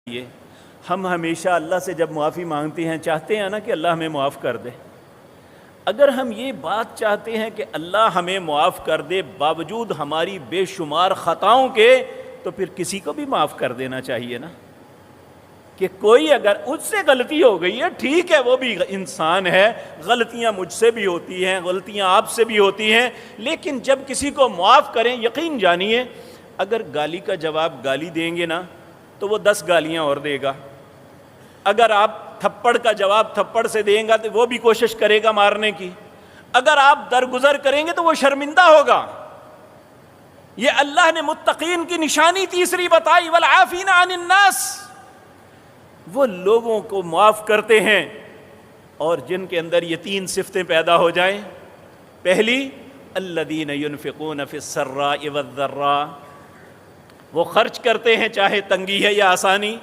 یہ ہم ہمیشہ اللہ سے جب معافی مانگتے ہیں چاہتے ہیں نا کہ اللہ ہمیں معاف کر دے۔ اگر ہم یہ بات چاہتے ہیں کہ اللہ ہمیں معاف کر دے باوجود ہماری بے شمار خطاؤں کے، تو پھر کسی کو بھی معاف کر دینا چاہیے نا، کہ کوئی اگر اس سے غلطی ہو گئی ہے ٹھیک ہے، وہ بھی انسان ہے، غلطیاں مجھ سے بھی ہوتی ہیں، غلطیاں آپ سے بھی ہوتی ہیں، لیکن جب کسی کو معاف کریں یقین جانیے اگر گالی کا جواب گالی دیں گے نا تو وہ 10 گالیاں اور دے گا، اگر آپ تھپڑ کا جواب تھپڑ سے دیں گا تو وہ بھی کوشش کرے گا مارنے کی، اگر آپ درگزر کریں گے تو وہ شرمندہ ہوگا۔ یہ اللہ نے متقین کی نشانی تیسری بتائی، والعافین عن الناس، وہ لوگوں کو معاف کرتے ہیں اور جن کے اندر یہ 3 صفتیں پیدا ہو جائیں۔ پہلی، الذین ينفقون فی السراء والضراء، وہ خرچ کرتے ہیں چاہے تنگی ہے یا آسانی،